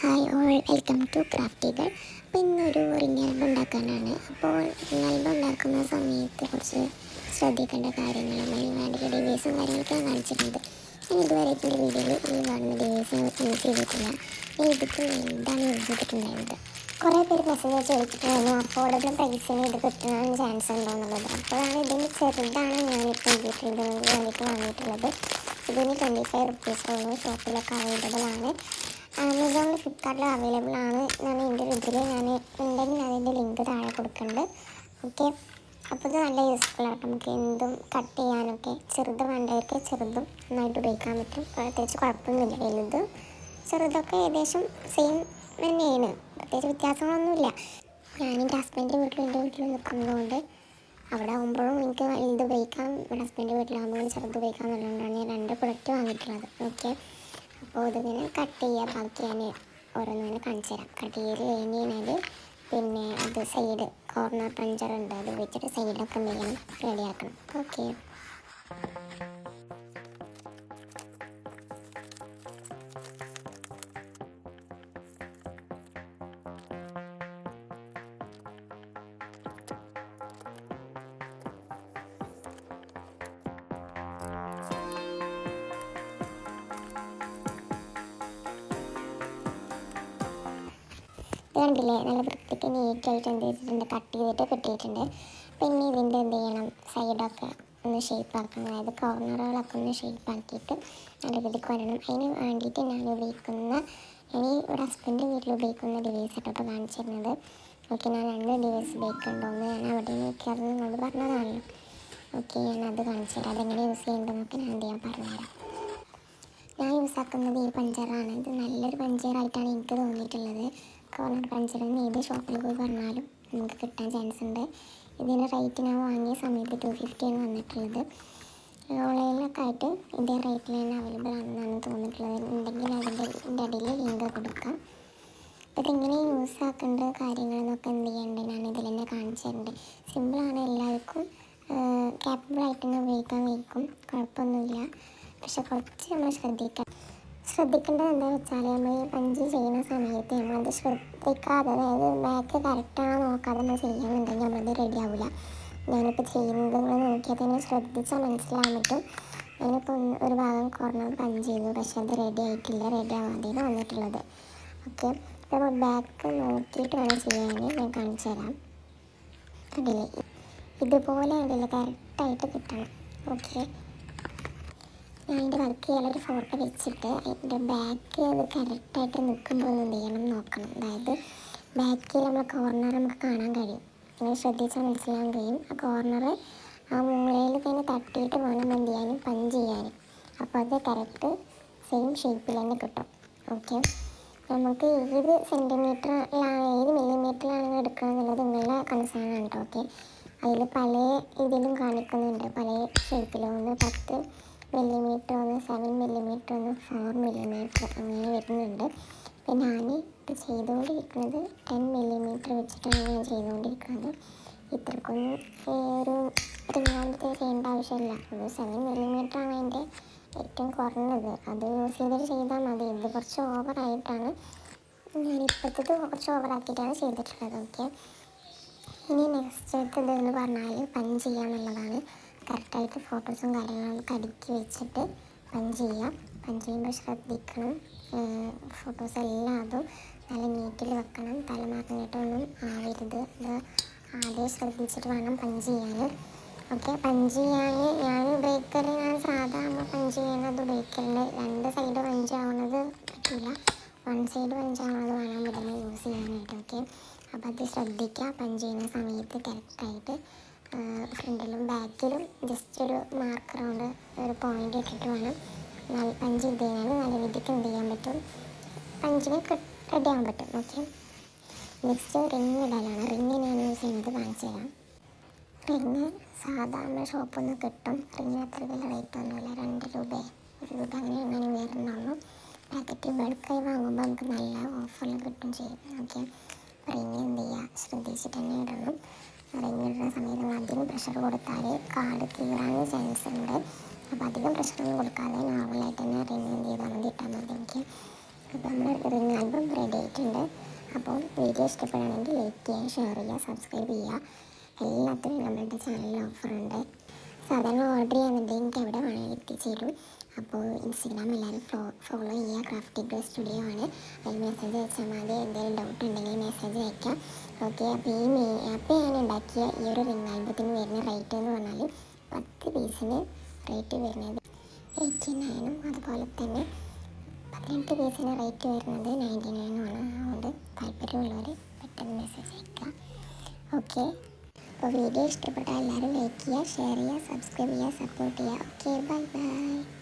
Hi all, welcome to ക്രാഫ്റ്റികൾ. അപ്പോൾ ഇന്നൊരു റിംഗ് ആൽബം ഉണ്ടാക്കാനാണ്. അപ്പോൾ റിംഗ് ആൽബം ഉണ്ടാക്കുന്ന സമയത്ത് കുറച്ച് ശ്രദ്ധിക്കേണ്ട കാര്യങ്ങളും അതിന് വേണ്ടിയുള്ള ഡിവൈസും കാര്യങ്ങളൊക്കെ ഞാൻ കാണിച്ചിട്ടുണ്ട്. ഞാൻ ഇതുവരെയായിട്ടുള്ള വീഡിയോയിൽ ഈ കാണുന്ന ഡിവൈസ് യൂസ് ചെയ്തിട്ടില്ല. ഞാൻ ഇതിപ്പോൾ എന്താണ് യൂസ് ചെയ്തിട്ടുണ്ടായിരുന്നത്. കുറേ പേര് മെസ്സേജ് ചോദിച്ചിട്ടുണ്ടായിരുന്നു അഫോർഡബിൾ പ്രൈസിന് ഇത് കിട്ടാൻ ചാൻസ് ഉണ്ടോ എന്നുള്ളത്. അപ്പോഴാണ് ഇതിന് ചെറുതാണ് ഞാനിപ്പോൾ ഇതിന് വേണ്ടിയിട്ട് വാങ്ങിയിട്ടുള്ളത്. ഇതിന് 25 റുപ്പീസുള്ളൂ. ഷോപ്പിലൊക്കെ അവൈലബിൾ ആണ്. ആമസോണിൽ, ഫ്ലിപ്കാർട്ടിൽ അവൈലബിൾ ആണ്. ഞാൻ എൻ്റെ ഇതിൽ ഉണ്ടെങ്കിൽ അതിൻ്റെ ലിങ്ക് താഴെ കൊടുക്കുന്നുണ്ട്. ഓക്കെ, അപ്പോൾ ഇത് നല്ല യൂസ്ഫുൾ ആയിട്ട് നമുക്ക് എന്തും കട്ട് ചെയ്യാനൊക്കെ, ചെറുത് വേണ്ടവർക്ക് ചെറുതും നന്നായിട്ട് ഉപയോഗിക്കാൻ പറ്റും. പ്രത്യേകിച്ച് കുഴപ്പമൊന്നുമില്ല. വലുത് ചെറുതൊക്കെ ഏകദേശം സെയിം തന്നെയാണ്, പ്രത്യേകിച്ച് വ്യത്യാസങ്ങളൊന്നുമില്ല. ഞാൻ എൻ്റെ ഹസ്ബൻഡിൻ്റെ വീട്ടിൽ നിൽക്കുന്നതുകൊണ്ട് അവിടെ ആകുമ്പോഴും എനിക്ക് വലുത് ഉപയോഗിക്കാം, ഇവിടെ ഹസ്ബൻഡിൻ്റെ വീട്ടിലാകുമ്പോഴും ചെറുത് ഉപയോഗിക്കാം എന്നുള്ളതുകൊണ്ടാണ് ഞാൻ 2 പ്രൊഡക്റ്റ് വാങ്ങിയിട്ടുള്ളത്. ഓക്കെ, അപ്പോൾ ഇതിങ്ങനെ കട്ട് ചെയ്യുക. ബാക്കി ഞാൻ ഓരോന്നിങ്ങനെ കാണിച്ചു തരാം. കട്ട് ചെയ്ത് കഴിഞ്ഞ് കഴിഞ്ഞാൽ പിന്നെ അത് സൈഡ് കോർണർ പഞ്ചർ ഉണ്ട്, അത് വെച്ചിട്ട് സൈഡൊക്കെ എന്തെങ്കിലും റെഡിയാക്കണം. ഓക്കെ, കണ്ടില്ലേ, നല്ല വൃത്തിക്ക് നീറ്റായിട്ട് എന്ത് ചെയ്തിട്ടുണ്ട്, കട്ട് ചെയ്തിട്ട് കിട്ടിയിട്ടുണ്ട്. പിന്നെ ഇതിൻ്റെ എന്ത് ചെയ്യണം, സൈഡൊക്കെ ഒന്ന് ഷേപ്പാക്കണം. അതായത് കോർണറുകളൊക്കെ ഒന്ന് ഷേപ്പാക്കിയിട്ട് നല്ല രീതിക്ക് വരണം. അതിന് വേണ്ടിയിട്ട് ഞാൻ ഉപയോഗിക്കുന്ന ഇവിടെ ഹസ്ബൻഡ് വീട്ടിൽ ഉപയോഗിക്കുന്ന ഡിവൈസ് ആയിട്ടൊക്കെ കാണിച്ചിരുന്നത്. ഓക്കെ, ഞാൻ 2 ഡിവൈസ് ഉപയോഗിക്കുന്നുണ്ടോയെന്ന് ഞാൻ അവിടെ നോക്കിയായിരുന്നു നിങ്ങളോട് പറഞ്ഞതാണല്ലോ. ഓക്കെ, ഞാനത് കാണിച്ചു തരാം. അതെങ്ങനെ യൂസ് ചെയ്യേണ്ടതെന്നൊക്കെ ഞാൻ എന്ത് ചെയ്യാൻ പറഞ്ഞുതരാം. ഞാൻ യൂസാക്കുന്നത് ഈ പഞ്ചറാണ്. ഇത് നല്ലൊരു പഞ്ചറായിട്ടാണ് എനിക്ക് തോന്നിയിട്ടുള്ളത്. കോർണർ പഞ്ചറിന് ഏത് ഷോപ്പിൽ പോയി പറഞ്ഞാലും നമുക്ക് കിട്ടാൻ ചാൻസ് ഉണ്ട്. ഇതിൻ്റെ റേറ്റ് ഞാൻ വാങ്ങിയ സമയത്ത് 250 ആണ് വന്നിട്ടുള്ളത്. ഓൺലൈനിലൊക്കെ ആയിട്ട് ഇതേ റേറ്റിൽ തന്നെ അവൈലബിൾ ആണെന്നാണ് തോന്നിയിട്ടുള്ളത്. ഉണ്ടെങ്കിൽ അതിൻ്റെ അടിയിൽ ലിങ്ക് കൊടുക്കാം. അപ്പോൾ ഇതെങ്ങനെ യൂസ് ആക്കേണ്ട കാര്യങ്ങളെന്നൊക്കെ എന്ത് ചെയ്യേണ്ടത് ഞാൻ ഇതിൽ തന്നെ കാണിച്ചു തരുന്നുണ്ട്. സിമ്പിളാണ്, എല്ലാവർക്കും ക്യാപ്പബിളായിട്ട് തന്നെ ഉപയോഗിക്കാൻ വയ്ക്കും, കുഴപ്പമൊന്നുമില്ല. പക്ഷെ കുറച്ച് നമ്മൾ ശ്രദ്ധിക്കേണ്ടത് എന്താണെന്ന് വെച്ചാൽ, നമ്മൾ ഈ പഞ്ച് ചെയ്യുന്ന സമയത്ത് നമ്മളത് ശ്രദ്ധിക്കാതെ, അതായത് ബാക്ക് കറക്റ്റാണോ നോക്കാതെ നമ്മൾ ചെയ്യുന്നുണ്ടെങ്കിൽ നമ്മളത് റെഡി ആവില്ല. ഞാനിപ്പോൾ ചെയ്യുന്നത് നിങ്ങൾ നോക്കിയാൽ തന്നെ ശ്രദ്ധിച്ചാൽ മനസ്സിലാകാൻ പറ്റും. ഞാനിപ്പോൾ ഒരു ഭാഗം കോർണർ പഞ്ച് ചെയ്തു, പക്ഷെ അത് റെഡി ആയിട്ടില്ല, റെഡി ആവാതെയാണ് വന്നിട്ടുള്ളത്. ഓക്കെ, അപ്പോൾ ബാക്ക് നോക്കിയിട്ട് വേണം ചെയ്യാൻ. ഞാൻ കാണിച്ചു തരാം. അതിൽ ഇതുപോലെ അതിൽ കറക്റ്റായിട്ട് കിട്ടണം. ഓക്കെ, ഞാൻ അതിൻ്റെ വർക്ക് ചെയ്യാനൊരു ഫോട്ടോ വെച്ചിട്ട് അതിൻ്റെ ബാക്ക് അത് കറക്റ്റായിട്ട് നിൽക്കുമ്പോൾ എന്ത് ചെയ്യണം നോക്കണം. അതായത് ബാക്കിൽ നമ്മൾ കോർണർ നമുക്ക് കാണാൻ കഴിയും, നിങ്ങൾ ശ്രദ്ധിച്ചാൽ മനസ്സിലാകാൻ കഴിയും. ആ കോർണർ ആ മൂലയിൽ തന്നെ തട്ടിയിട്ട് വേണം എന്ത് ചെയ്യാനും, പഞ്ച് ചെയ്യാനും. അപ്പോൾ അത് കറക്റ്റ് സെയിം ഷേപ്പിൽ തന്നെ കിട്ടും. ഓക്കെ, നമുക്ക് ഏത് സെൻറ്റിമീറ്ററിലാണ്, ഏത് മില്ലിമീറ്ററിലാണ് എടുക്കുക എന്നുള്ളത് നിങ്ങളുടെ കൺസേൺ ആണ് കേട്ടോ. ഓക്കെ, അതിൽ പല ഇതിലും കാണിക്കുന്നുണ്ട്, പല ഷേപ്പിലും. ഒന്ന് 10 മില്ലിമീറ്റർ, ഒന്ന് 7 മില്ലിമീറ്റർ, ഒന്ന് 4 മില്ലിമീറ്റർ അങ്ങനെ വരുന്നുണ്ട്. അപ്പോൾ ഞാൻ ഇത് ചെയ്തുകൊണ്ടിരിക്കുന്നത് 10 മില്ലിമീറ്റർ വെച്ചിട്ടാണ് ഞാൻ ചെയ്തുകൊണ്ടിരിക്കുന്നത്. ഇത്രക്കൊന്നും ഒരു റിങ്ങാലത്തെ ചെയ്യേണ്ട ആവശ്യമില്ല. ഒരു 7 മില്ലിമീറ്ററാണ് അതിൻ്റെ ഏറ്റവും കുറഞ്ഞത്. അത് യൂസ് ചെയ്തിട്ട് ചെയ്താൽ മതി. ഇത് കുറച്ച് ഓവറായിട്ടാണ്, ഞാനിപ്പോഴത്തേത് കുറച്ച് ഓവറാക്കിയിട്ടാണ് ചെയ്തിട്ടുള്ളത്. ഓക്കെ, ഇനി നെക്സ്റ്റ് ഇതെന്ന് പറഞ്ഞാൽ പഞ്ച് ചെയ്യുക എന്നുള്ളതാണ്. കറക്റ്റായിട്ട് ഫോട്ടോസും കാര്യങ്ങളൊക്കെ അടുക്കി വെച്ചിട്ട് പഞ്ച് ചെയ്യാം. പഞ്ച് ചെയ്യുമ്പോൾ ശ്രദ്ധിക്കണം, ഫോട്ടോസ് എല്ലാം അതും നല്ല നീറ്റിൽ വെക്കണം. തലമാറിഞ്ഞിട്ടൊന്നും ആവരുത്. ഇത് ആദ്യം ശ്രദ്ധിച്ചിട്ട് വേണം പഞ്ച് ചെയ്യാൻ. ഓക്കെ, പഞ്ച് ചെയ്യാൻ ഞാൻ സാധാരണ പഞ്ച് ചെയ്യുന്നത് ഉപയോഗിക്കലുണ്ട്. 2 സൈഡ് പഞ്ച് ആവുന്നത് പറ്റില്ല, 1 സൈഡ് പഞ്ച് ആവുന്നത് വേണം ഇതിനെ യൂസ് ചെയ്യാനായിട്ട്. ഓക്കെ, അപ്പോൾ അത് ശ്രദ്ധിക്കുക. പഞ്ച് ചെയ്യുന്ന സമയത്ത് കറക്റ്റായിട്ട് ഫ്രണ്ടിലും ബാക്കിലും ജസ്റ്റ് ഒരു മാർക്ക് റൗണ്ട് ഒരു പോയിൻ്റ് ഇട്ടിട്ട് വേണം പഞ്ച് ചെയ്ത് കഴിഞ്ഞാൽ നല്ല രീതിക്ക് എന്ത് ചെയ്യാൻ പറ്റും, പഞ്ചിന് റെഡി ആകാൻ പറ്റും. ഓക്കെ, നെക്സ്റ്റ് റിങ് ഇടാനാണ്. റിങ് ഞാൻ യൂസ് ചെയ്യുന്നത് കാണിച്ചു തരാം. റിങ് സാധാരണ ഷോപ്പിൽ നിന്ന് കിട്ടും. റിങ് അത്ര വലിയ റേറ്റ് ഒന്നുമില്ല, 2 രൂപ 1 രൂപ അങ്ങനെ വരുന്നുള്ളൂ. പാക്കറ്റ് ബൾക്കായി വാങ്ങുമ്പോൾ നമുക്ക് നല്ല ഓഫറിൽ കിട്ടും ചെയ്യും. ഓക്കെ, റിങ് എന്ത് ചെയ്യുക, ശ്രദ്ധിച്ചിട്ട് തന്നെ ഇടണം. റിങ്ങിടുന്ന സമയത്ത് നമ്മൾ അധികം പ്രഷർ കൊടുത്താൽ കാർഡ് കീറാൻ ചാൻസ് ഉണ്ട്. അപ്പോൾ അധികം പ്രഷറൊന്നും കൊടുക്കാതെ നോർമലായിട്ട് തന്നെ റിങ് എന്ത് ചെയ്താൽ മതി, ഇട്ടാൽ മതി. ഓക്കെ, അപ്പോൾ നമ്മൾ റിങ് ആൽബം സംഭവം റെഡി ആയിട്ടുണ്ട്. അപ്പോൾ വീഡിയോ ഇഷ്ടപ്പെടുകയാണെങ്കിൽ ലൈക്ക് ചെയ്യുക, ഷെയർ ചെയ്യുക, സബ്സ്ക്രൈബ് ചെയ്യുക. എല്ലാത്തിനും നമ്മളുടെ ചാനലിൽ ഓഫറുണ്ട്. സാധാരണ ഓർഡർ ചെയ്യാന്നുണ്ടെങ്കിൽ എനിക്ക് എവിടെ വേണമെങ്കിൽ എത്തിച്ചേരും. അപ്പോൾ ഇൻസ്റ്റഗ്രാം എല്ലാവരും ഫോളോ ചെയ്യുക. ക്രാഫ്റ്റി ഗ്രോ സ്റ്റുഡിയോ ആണ്. അതിൽ മെസ്സേജ് അയച്ചാൽ മതി. എന്തെങ്കിലും ഡൗട്ട് ഉണ്ടെങ്കിൽ മെസ്സേജ് അയക്കാം. ഓക്കെ. അപ്പോൾ ഞാൻ ഉണ്ടാക്കിയ ഈ ഒരു റിംഗ് ആൽബത്തിന് വരുന്ന റേറ്റ് എന്ന് പറഞ്ഞാൽ 10 പീസിന് റേറ്റ് വരുന്നത് 89ഉം അതുപോലെ തന്നെ 18 പീസിന് റേറ്റ് വരുന്നത് 99ഉം ആണ്. അതുകൊണ്ട് താല്പര്യമുള്ളവർ പെട്ടെന്ന് മെസ്സേജ് അയക്കുക. ഓക്കെ. അപ്പോൾ വീഡിയോ ഇഷ്ടപ്പെട്ടാൽ എല്ലാവരും ലൈക്ക് ചെയ്യുക, ഷെയർ ചെയ്യുക, സബ്സ്ക്രൈബ് ചെയ്യുക, സപ്പോർട്ട് ചെയ്യുക. Okay, bye bye.